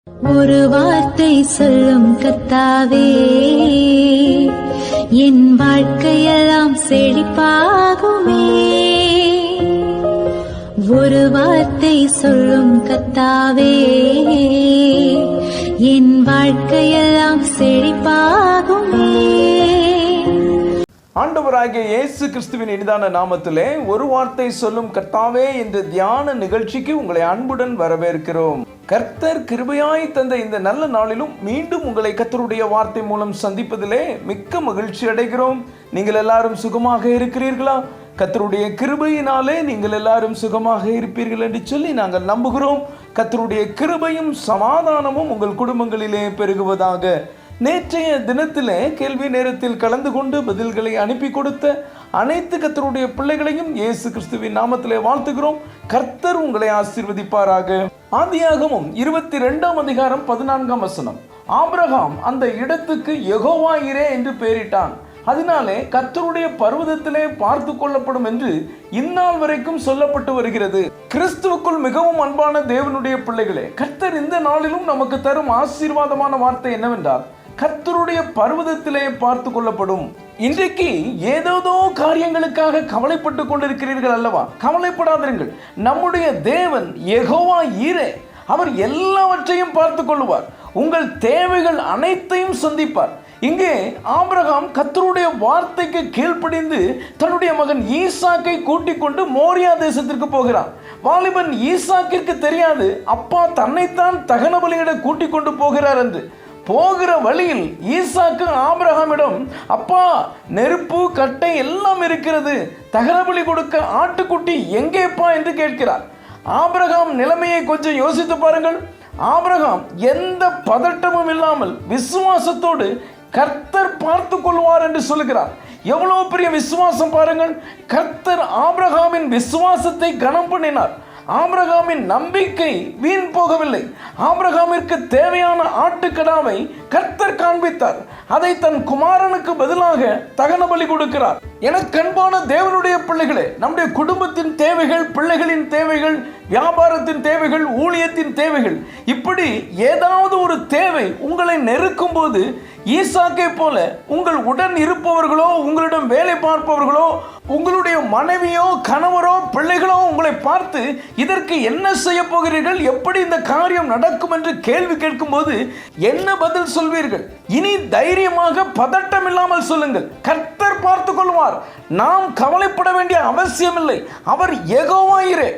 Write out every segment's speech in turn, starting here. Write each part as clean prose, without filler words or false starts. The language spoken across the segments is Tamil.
ஒரு வார்த்தை சொல்லும் கர்த்தாவே, என் வாழ்க்கையெல்லாம் செழிப்பாகுமே. ஒரு வார்த்தை சொல்லும் கர்த்தாவே, என் வாழ்க்கையெல்லாம் செழிப்பாகுமே. ஆண்டவராகிய இயேசு கிறிஸ்துவின் இனிதான நாமத்திலே ஒரு வார்த்தை சொல்லும் கர்த்தாவே என்ற தியான நிகழ்ச்சிக்கு உங்களை அன்புடன் வரவேற்கிறோம். கர்த்தர் கிருபையாய் தந்த இந்த நல்ல நாளிலும் மீண்டும் உங்களை கர்த்தருடைய வார்த்தை மூலம் சந்திப்பதிலே மிக்க மகிழ்ச்சி அடைகிறோம். நீங்கள் எல்லாரும் சுகமாக இருக்கிறீர்களா? கர்த்தருடைய கிருபையினாலே நீங்கள் எல்லாரும் சுகமாக இருப்பீர்கள் என்று சொல்லி நாங்கள் நம்புகிறோம். கர்த்தருடைய கிருபையும் சமாதானமும் உங்கள் குடும்பங்களிலே பெருகுவதாக. நேற்றைய தினத்திலே கேள்வி நேரத்தில் கலந்து கொண்டு பதில்களை அனுப்பி கொடுத்த அனைத்து கர்த்தருடைய பிள்ளைகளையும் இயேசு கிறிஸ்துவின் நாமத்திலே வாழ்த்துகிறோம். கர்த்தர் உங்களை ஆசீர்வதிப்பாராக. ஆதியாகமம் 22 அதிகாரம் 14 வசனம். ஆபிரகாம் அந்த இடத்துக்கு யெகோவா ஈரே என்று பெயரிட்டான். அதனாலே கர்த்தருடைய பர்வதத்திலே பார்த்து கொள்ளப்படும் என்று இந்நாள் வரைக்கும் சொல்லப்பட்டு வருகிறது. கிறிஸ்துவுக்குள் மிகவும் அன்பான தேவனுடைய பிள்ளைகளே, கர்த்தர் இந்த நாளிலும் நமக்கு தரும் ஆசீர்வாதமான வார்த்தை என்னவென்றால், கர்த்தருடைய பர்வதத்திலே பார்த்து கொள்ளப்படும். இன்றைக்கு ஏதேதோ காரியங்களுக்காக கவலைப்பட்டு கொண்டிருக்கிறீர்கள் அல்லவா? கவலைப்படாதீர்கள். நம்முடைய தேவன் யெகோவா ஈரே, அவர் எல்லாவற்றையும் பார்த்து கொள்வார். உங்கள் தேவைகள் அனைத்தையும் சந்திப்பார். இங்கே ஆபிரகாம் கர்த்தருடைய வார்த்தைக்கு கீழ்ப்படிந்து தன்னுடைய மகன் ஈசாக்கை கூட்டிக் கொண்டு மோரியா தேசத்திற்கு போகிறான். வாலிபன் ஈசாக்கிற்கு தெரியாது அப்பா தன்னைத்தான் தகன பலியிட கூட்டிக் கொண்டு போகிறார் என்று. போகிற வழியில் ஈசாக்கு ஆபிரகாமிடம், அப்பா நெருப்பு கட்டை எல்லாம் இருக்கிறது, தகனபலி கொடுக்க ஆட்டுக்குட்டி எங்கேப்பா என்று கேட்கிறார். ஆபிரகாம் நிலைமையை கொஞ்சம் யோசித்து பாருங்கள். ஆபிரகாம் எந்த பதட்டமும் இல்லாமல் விசுவாசத்தோடு கர்த்தர் பார்த்து கொள்வார் என்று சொல்லுகிறார். எவ்வளவு பெரிய விசுவாசம் பாருங்கள். கர்த்தர் ஆபிரகாமின் விசுவாசத்தை கனம் பண்ணினார். ஆபிரகாமின் நம்பிக்கை வீண் போகவில்லை. ஆபிரகாமிற்கு தேவையான ஆட்டுக்கடாவை கர்த்தர் காண்பித்தார். அதை தன் குமாரனுக்கு பதிலாக தகன பலி கொடுக்கிறார். எனக்கு அன்பான தேவனுடைய பிள்ளைகளே, நம்முடைய குடும்பத்தின் தேவைகள், பிள்ளைகளின் தேவைகள், வியாபாரத்தின் தேவைகள், ஊழியத்தின் தேவைகள், இப்படி ஏதாவது ஒரு தேவை உங்களை நெருக்கும் போது ஈசாக்கை போல உங்கள் உடன் இருப்பவர்களோ, உங்களிடம் வேலை பார்ப்பவர்களோ, உங்களுடைய மனைவியோ கணவரோ பிள்ளைகளோ உங்களை பார்த்து இதற்கு என்ன செய்ய போகிறீர்கள், எப்படி இந்த காரியம் நடக்கும் என்று கேள்வி கேட்கும் போது என்ன பதில் சொல்வீர்கள்? இனி தைரியமாக பதட்டம் இல்லாமல் சொல்லுங்கள், கர்த்தர் பார்த்து கொள்வார். நாம் கவலைப்பட வேண்டிய அவசியம் இல்லை. அவர் யெகோவா ஈரே.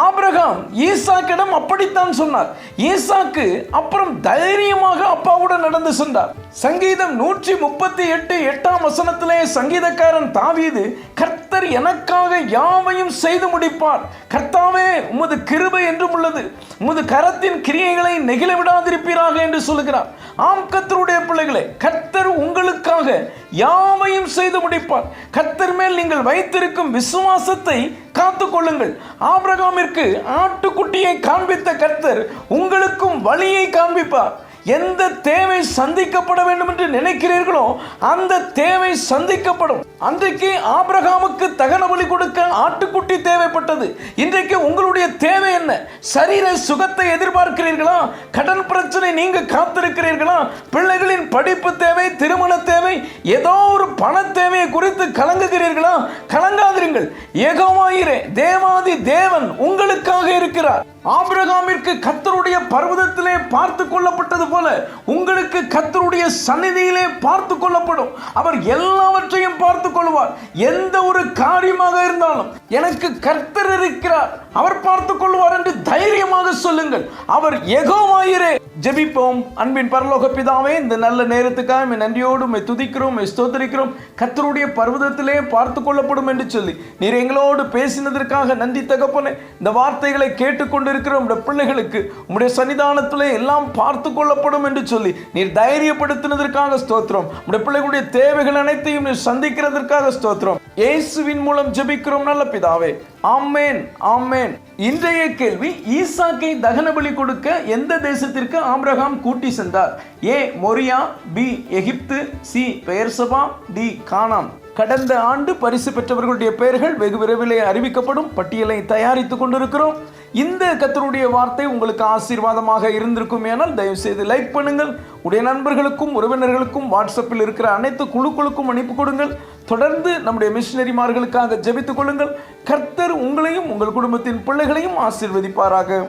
ஆபிரகாம் ஈசாக்கிடம் அப்படித்தான் சொன்னார். ஈசாக்கு அப்புறம் தைரியமாக அப்பாவுடன் நடந்து சென்றார். சங்கீதம் 138 8 வசனத்திலே சங்கீதக்காரன் தாவீது, கர்த்தர் எனக்காக யாவையும் செய்து முடிப்பார், கர்த்தாவே உமது கிருபை என்றும் உள்ளது, உமது கரத்தின் கிரியைகளை நெகிழ விடாதிருப்பீராக என்று சொல்லுகிறார். ஆம் கர்த்தருடைய பிள்ளைகளே, கர்த்தர் உங்களுக்காக யாவையும் செய்து முடிப்பார். கர்த்தர் மேல் நீங்கள் வைத்திருக்கும் விசுவாசத்தை காத்துக் கொள்ளுங்கள். ஆபிரகாமிற்கு ஆட்டுக்குட்டியை காண்பித்த கர்த்தர் உங்களுக்கும் வழியை காண்பிப்பார். எந்த தேவை சந்திக்கப்பட வேண்டும் என்று நினைக்கிறீர்களோ அந்த தேவை சந்திக்கப்படும். அன்றைக்கு ஆபிரகாமுக்கு தகன பலி கொடுக்க ஆட்டுக்குட்டி தேவைப்பட்டது. இன்றைக்கு உங்களுடைய தேவை என்ன? சரீர சுகத்தை எதிர்பார்க்கிறீர்களா? கடன் பிரச்சனை நீங்க காத்திருக்கிறீர்களா? பிள்ளைகளின் படிப்பு தேவை, திருமண தேவை, ஏதோ ஒரு பண தேவையை குறித்து கலங்குகிறீர்களா? கலங்காதிருங்கள். யெகோவா ஈரே, தேவாதி தேவன் உங்களுக்காக இருக்கிறார். ஆபிரகாமிற்கு கர்த்தருடைய பர்வதத்திலே பார்த்து கொள்ளப்பட்டது போல உங்களுக்கு கர்த்தருடைய சந்நிதியிலே பார்த்து கொள்ளப்படும். அவர் எல்லாவற்றையும் பார்த்து கொள்வார். எந்த ஒரு காரியமாக இருந்தாலும் எனக்கு கர்த்தர் இருக்கிறார், அவர் பார்த்து கொள்வார் என்று தைரியமாக சொல்லுங்கள். அவர் யெகோவா ஈரே. ஜெபிப்போம். அன்பின் பரலோக பிதாவே, இந்த நல்ல நேரத்துக்காக நன்றியோடு துதிக்கிறோம், ஸ்தோத்திரிக்கிறோம். கர்த்தருடைய பர்வதத்திலே பார்த்து கொள்ளப்படும் என்று சொல்லி நீர் எங்களோடு பேசினதற்காக நன்றி தகப்பனே. இந்த வார்த்தைகளை கேட்டுக்கொண்டு இருக்கிற உடைய பிள்ளைகளுக்கு உடைய சன்னிதானத்திலே எல்லாம் பார்த்து கொள்ளப்படும் என்று சொல்லி நீர் தைரியப்படுத்தினதற்காக ஸ்தோத்திரம். உடைய பிள்ளைகளுடைய தேவைகள் அனைத்தையும் நீர் சந்திக்கிறதற்காக ஸ்தோத்திரம். இயேசுவின் மூலம் ஜெபிக்கிறோம் நல்ல பிதாவே. ஆமென், ஆமென். இன்றைய கேள்வி, ஈசாக்கை தகன பலி கொடுக்க எந்த தேசத்திற்கு ஆபிரகாம் கூட்டி சென்றார்? ஏ மோரியா, பி எகிப்து, சி பெயர்சபா, டி கானான். கடந்த ஆண்டு பரிசு பெற்றவர்களுடைய பெயர்கள் வெகு விரைவிலே அறிவிக்கப்படும். பட்டியலை தயாரித்துக் கொண்டிருக்கிறோம். இந்த கர்த்தருடைய வார்த்தை உங்களுக்கு ஆசீர்வாதமாக இருந்திருக்கும். ஏனால் தயவு செய்து லைக் பண்ணுங்கள். உடைய நண்பர்களுக்கும் உறவினர்களுக்கும் வாட்ஸ்அப்பில் இருக்கிற அனைத்து குழுக்களுக்கும் அனுப்பி கொடுங்கள். தொடர்ந்து நம்முடைய மிஷனரிமார்களுக்காக ஜெபித்துக் கொள்ளுங்கள். கர்த்தர் உங்களையும் உங்கள் குடும்பத்தின் பிள்ளைகளையும் ஆசீர்வதிப்பாராக.